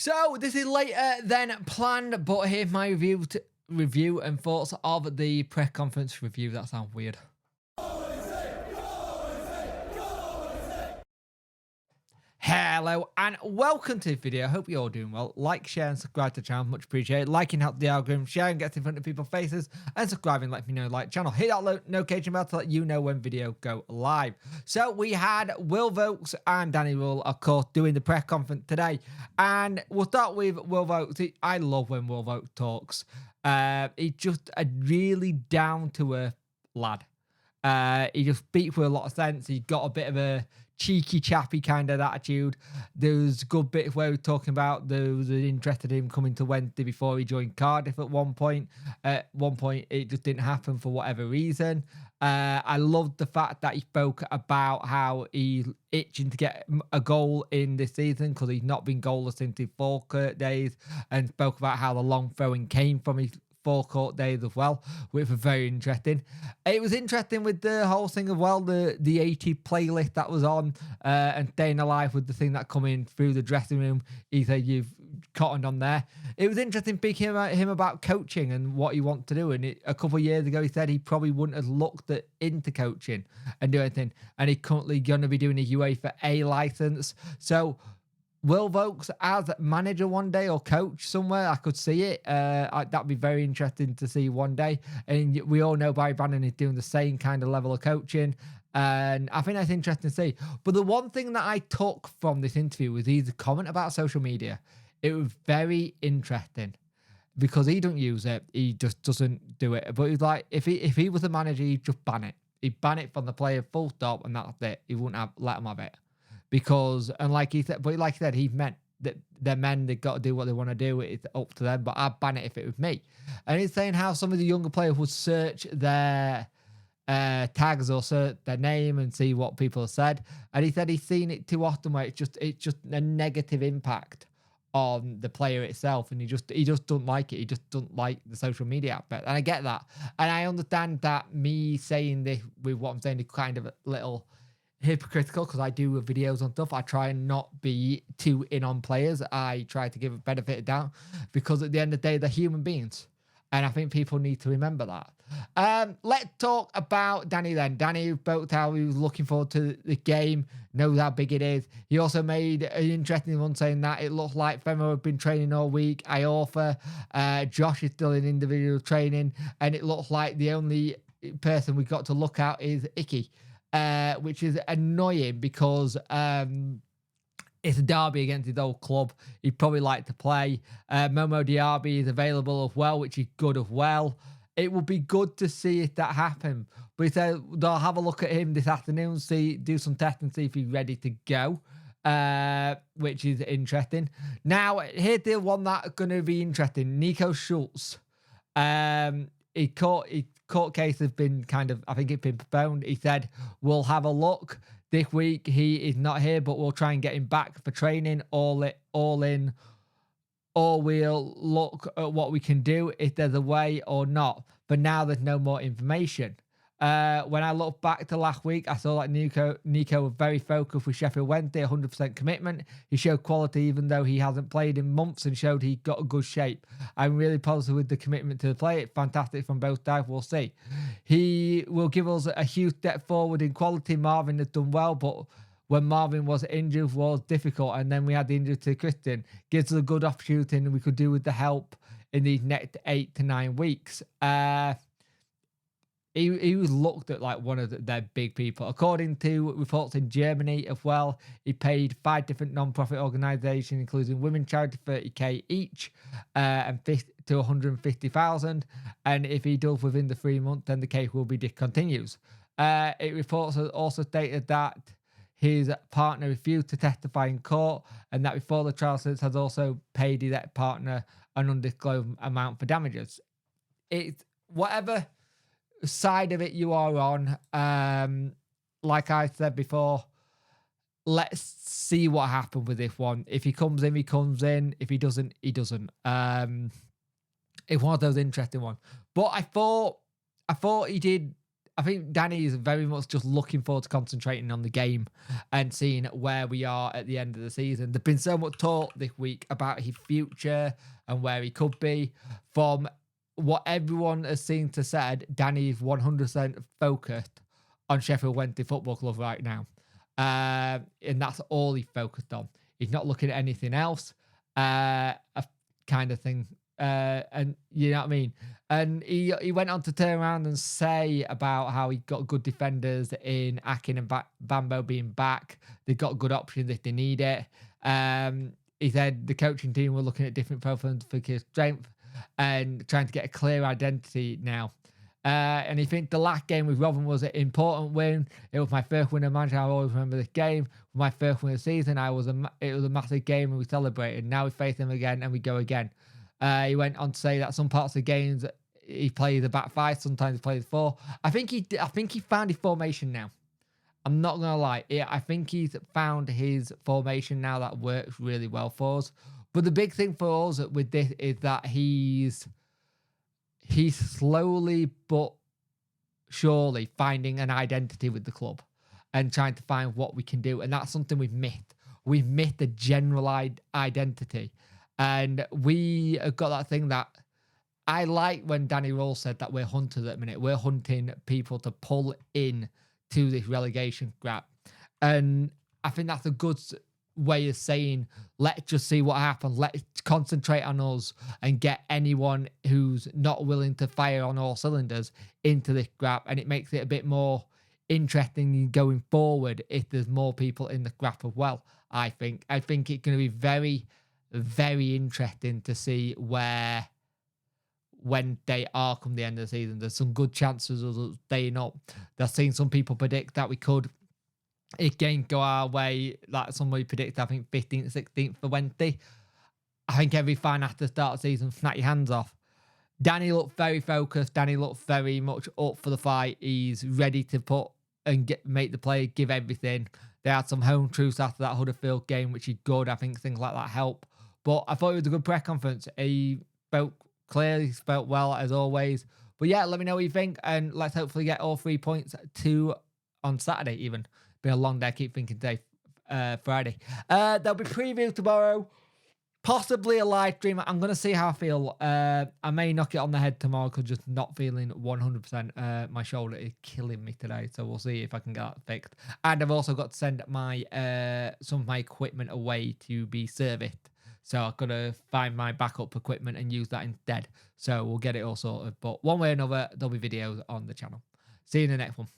So this is later than planned, but here's my review and thoughts of the press conference review. That sounds weird. Hello and welcome to the video. I hope you're all doing well. Like, share and subscribe to the channel, much appreciated. Liking helps the algorithm, sharing gets in front of people's faces, and subscribing lets me know like the channel. Hit that notification bell to let you know when video go live. So we had Will Vaulks and Danny Rohl, of course, doing the press conference today. And we'll start with Will Vaulks. I love when Will Vaulks talks. He's just a really down-to-earth lad. He just speaks with a lot of sense. He's got a bit of a cheeky chappy kind of attitude. There was a good bit where we were talking about there was an interest in him coming to Wednesday before he joined Cardiff at one point. At one point it just didn't happen for whatever reason. I loved the fact that he spoke about how he's itching to get a goal in this season because he's not been goalless since his forecourt days, and spoke about how the long throwing came from his forecourt days as well, which was very interesting. It was interesting with the whole thing as well, the 80 playlist that was on, and staying alive with the thing that come in through the dressing room. He said you've cottoned on there. It was interesting speaking about him about coaching and what he wants to do. And a couple of years ago, he said he probably wouldn't have looked into coaching and do anything. And he's currently going to be doing a UEFA A license. So Will Vaulks as manager one day or coach somewhere, I could see it. That'd be very interesting to see one day. And we all know Barry Bannon is doing the same kind of level of coaching. And I think that's interesting to see. But the one thing that I took from this interview was his comment about social media. It was very interesting because he don't use it. He just doesn't do it. But he's like, if he was a manager, he'd just ban it. He'd ban it from the player full stop, and that's it. He wouldn't let him have it. Because, and like he said, but like he said, he meant that they're men, they've got to do what they want to do. It's up to them, but I'd ban it if it was me. And he's saying how some of the younger players would search their tags or search their name and see what people have said. And he said he's seen it too often where it's just a negative impact on the player itself, and he just don't like it. He just don't like the social media aspect, and I get that, and I understand that me saying this with what I'm saying is kind of a little hypocritical because I do videos on stuff. I try and not be too in on players. I try to give a benefit of doubt because at the end of the day, they're human beings. And I think people need to remember that. Let's talk about Danny then. Danny spoke how he was looking forward to the game, knows how big it is. He also made an interesting one saying that it looked like Femo had been training all week. Iorfa, Josh is still in individual training, and it looks like the only person we got to look at is Icky. Which is annoying because it's a derby against his old club. He'd probably like to play. Momo Diaby is available as well, which is good as well. It would be good to see if that happened. But he said they'll have a look at him this afternoon, do some testing, see if he's ready to go, which is interesting. Now, here's the one that's going to be interesting. Nico Schultz. Court case has been I think it's been postponed. He said, we'll have a look this week. He is not here, but we'll try and get him back for training all in, or we'll look at what we can do if there's a way or not. But now there's no more information. When I look back to last week, I saw that Nico was very focused with Sheffield Wednesday, 100% commitment. He showed quality even though he hasn't played in months, and showed he got a good shape. I'm really positive with the commitment to the play. It's fantastic from both sides. We'll see. He will give us a huge step forward in quality. Marvin has done well, but when Marvin was injured was difficult, and then we had the injury to Christian. Gives us a good opportunity, and we could do with the help in these next 8 to 9 weeks. He was looked at like one of their big people. According to reports in Germany as well, he paid 5 different non-profit organisations, including women charity, 30k each, and to 150,000. And if he does within the 3 months, then the case will be discontinued. It reports also stated that his partner refused to testify in court, and that before the trial has also paid his ex-partner an undisclosed amount for damages. It's whatever side of it you are on. Like I said before, let's see what happens with this one. If he comes in, he comes in. If he doesn't, he doesn't. It's one of those interesting ones. But I thought he did I think Danny is very much just looking forward to concentrating on the game and seeing where we are at the end of the season. There's been so much talk this week about his future and where he could be. From what everyone has seemed to said, Danny is 100% focused on Sheffield Wednesday Football Club right now. And that's all he's focused on. He's not looking at anything else, kind of thing. And you know what I mean? And he went on to turn around and say about how he got good defenders in Akin and Bambo being back. They've got good options if they need it. He said the coaching team were looking at different profiles for his strength and trying to get a clear identity now. And he thinks the last game with Rotherham was an important win. It was my first win of manager. I always remember this game. My first win of the season. It was a massive game and we celebrated. Now we face them again and we go again. He went on to say that some parts of the games he plays the back five, sometimes he plays four. I think he found his formation now. I'm not gonna lie. I think he's found his formation now that works really well for us. But the big thing for us with this is that he's slowly but surely finding an identity with the club and trying to find what we can do. And that's something we've missed. We've missed a general identity. And we have got that thing that I like when Danny Rohl said that we're hunters at the minute. We're hunting people to pull in to this relegation gap. And I think that's a good way of saying, let's just see what happens. Let's concentrate on us and get anyone who's not willing to fire on all cylinders into this gap. And it makes it a bit more interesting going forward if there's more people in the gap as well, I think. I think it's going to be very, very interesting to see when they are come the end of the season. There's some good chances of us staying up. I've seen some people predict that we could, if games go our way, like somebody predicted, I think 15th, 16th for Wednesday. I think every fan after the start of the season, snap your hands off. Danny looked very focused. Danny looked very much up for the fight. He's ready to put and make the play, give everything. They had some home truths after that Huddersfield game, which is good. I think things like that help. But I thought it was a good press conference. He spoke clearly, spoke well as always. But yeah, let me know what you think. And let's hopefully get all 3 points on Saturday even. Been a long day. I keep thinking today, Friday. There'll be preview tomorrow. Possibly a live stream. I'm going to see how I feel. I may knock it on the head tomorrow because just not feeling 100%. My shoulder is killing me today. So we'll see if I can get that fixed. And I've also got to send my some of my equipment away to be serviced. So I've got to find my backup equipment and use that instead. So we'll get it all sorted. But one way or another, there'll be videos on the channel. See you in the next one.